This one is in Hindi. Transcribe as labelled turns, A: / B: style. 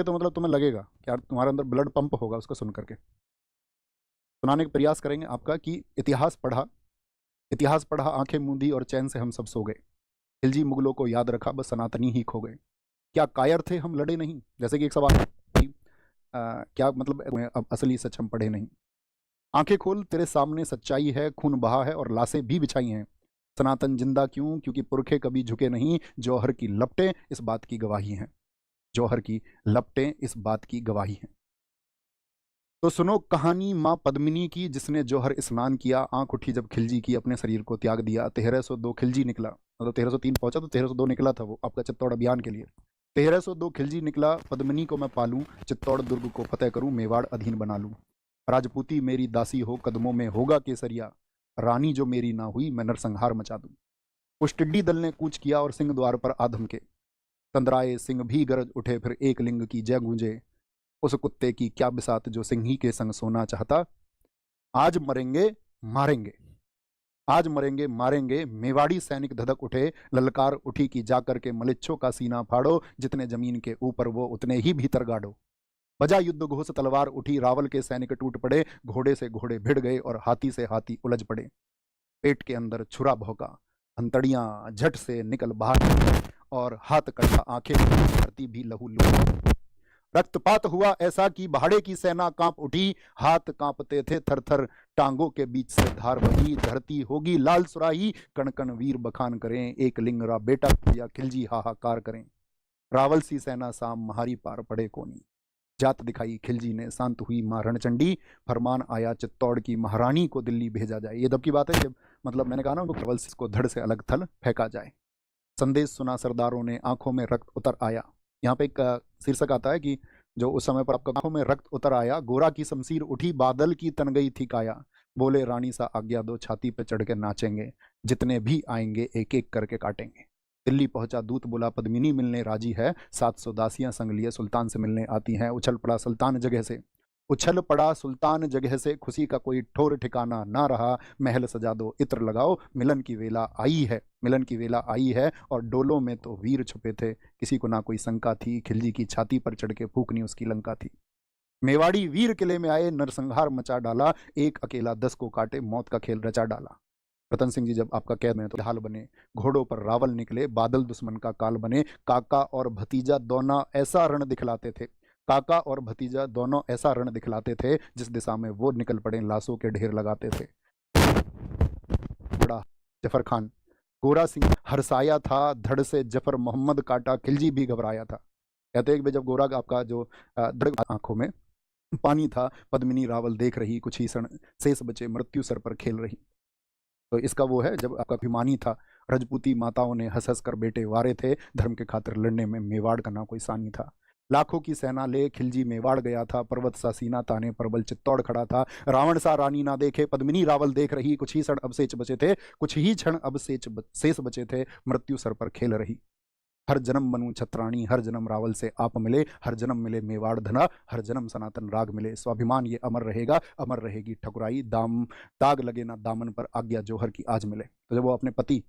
A: तो मतलब तुम्हें लगेगा कि यार तुम्हारे अंदर ब्लड पंप होगा उसको सुन करके। सुनाने का प्रयास करेंगे आपका कि इतिहास पढ़ा आंखें मूंदी और चैन से हम सब सो गए। खिलजी मुगलों को याद रखा बस सनातनी ही खो गए। क्या कायर थे हम लड़े नहीं, जैसे कि एक सवाल है कि क्या मतलब अब असली सच हम पढ़े नहीं। आंखें खोल तेरे सामने सच्चाई है, खून बहा है और लाशें भी बिछाई हैं। सनातन जिंदा क्यों, क्योंकि पुरखे कभी झुके नहीं। जौहर की लपटें इस बात की गवाही हैं। जौहर की लपटें इस बात की गवाही हैं। तो सुनो कहानी माँ पद्मिनी की, जिसने जौहर स्नान किया। आंख उठी जब खिलजी की, अपने शरीर को त्याग दिया। 1302 खिलजी निकला, मतलब 1303 पहुंचा तो 1302 निकला था वो आपका चित्तौड़ अभियान के लिए। 1302 खिलजी निकला, पद्मिनी को मैं पालूं, चित्तौड़ दुर्ग को फतेह करूं, मेवाड़ अधीन बना लूं। राजपूती मेरी दासी हो, कदमों में होगा केसरिया। रानी जो मेरी ना हुई, मैं नरसंहार मचा दूं। उस टिड्डी दल ने कूच किया और सिंह द्वार पर आधम के। तंद्राए सिंह भी गरज उठे, फिर एक लिंग की जय गूंजे। उस कुत्ते की क्या बिसात जो सिंही के संग सोना चाहता। आज मरेंगे मारेंगे, आज मरेंगे मारेंगे, मेवाड़ी सैनिक धधक उठे। ललकार उठी कि जाकर के मलिच्छों का सीना फाड़ो। जितने जमीन के ऊपर वो उतने ही भीतर गाड़ो। बजा युद्ध घोष, तलवार उठी, रावल के सैनिक टूट पड़े। घोड़े से घोड़े भिड़ गए और हाथी से हाथी उलझ पड़े। पेट के अंदर छुरा भौंका, हंतड़ियां झट से निकल बाहर और हाथ कटा, आंखें धरती भी लहू लुढ़क। रक्तपात हुआ ऐसा कि पहाड़े की सेना कांप उठी। हाथ कांपते थे थर थर, टांगों के बीच से धार बही। धरती होगी लाल सुराही, कण कण वीर बखान करें। एक लिंगरा बेटा या खिलजी हाहाकार करें। रावल सी सेना साम महारी पार पड़े कोनी। जात दिखाई खिलजी ने, शांत हुई मां रणचंडी। फरमान आया चित्तौड़ की महारानी को दिल्ली भेजा जाए। ये तब की बात है जब मतलब मैंने कहा ना उनको रावल को धड़ से अलग थल फेंका जाए। संदेश सुना सरदारों ने, आंखों में रक्त उतर आया। यहाँ पे एक शीर्षक आता है कि जो उस समय पर आपका आंखों में रक्त उतर आया। गोरा की शमशीर उठी, बादल की तन गई थी काया। बोले रानी सा आज्ञा दो, छाती पे चढ़ के नाचेंगे। जितने भी आएंगे एक एक करके काटेंगे। दिल्ली पहुंचा दूत, बोला पद्मिनी मिलने राजी है। 700 दासियां संग लिए सुल्तान से मिलने आती हैं। उछल पड़ा सुल्तान जगह से, उछल पड़ा सुल्तान जगह से। खुशी का कोई ठोर ठिकाना ना रहा। महल सजा दो इत्र लगाओ, मिलन की वेला आई है। मिलन की वेला आई है। और डोलों में तो वीर छुपे थे, किसी को ना कोई शंका थी। खिलजी की छाती पर चढ़ के फूकनी उसकी लंका थी। मेवाड़ी वीर किले में आए, नरसंहार मचा डाला। एक अकेला 10 को काटे, मौत का खेल रचा डाला। रतन सिंह जी जब आपका कैद में तो हाल बने। घोड़ों पर रावल निकले, बादल दुश्मन का काल बने। काका और भतीजा दोनों ऐसा रण दिखलाते थे। काका और भतीजा दोनों ऐसा रण दिखलाते थे, जिस दिशा में वो निकल पड़े लाशों के ढेर लगाते थे। बड़ा जफर खान, गोरा सिंह हरसाया था। धड़ से जफर मोहम्मद काटा, खिलजी भी घबराया था। कहते हैं कि जब गोरा आपका जो धड़ आंखों में पानी था। पद्मिनी रावल देख रही, कुछ ही क्षण शेष बचे, मृत्यु सर पर खेल रही। तो इसका वो है जब आपका अभिमानी था। रजपूती माताओं ने हंस हंस कर बेटे वारे थे। धर्म के खातिर लड़ने में मेवाड़ का ना कोई सानी था। लाखों की सेना ले खिलजी मेवाड़ गया था। पर्वत सा सीना ताने प्रबल चित्तौड़ खड़ा था। रावण सा रानी ना देखे, पद्मिनी रावल देख रही। कुछ ही क्षण अवशेष बचे थे, कुछ ही क्षण अवशेष शेष बचे थे। मृत्यु सर पर खेल रही। हर जन्म बनूं छत्राणी, हर जन्म रावल से आप मिले। हर जन्म मिले मेवाड़ धना, हर जन्म सनातन राग मिले। स्वाभिमान ये अमर रहेगा, अमर रहेगी ठकुराई। दाग लगे ना दामन पर, आज्ञा जौहर की आज मिले। तो जब वो अपने पति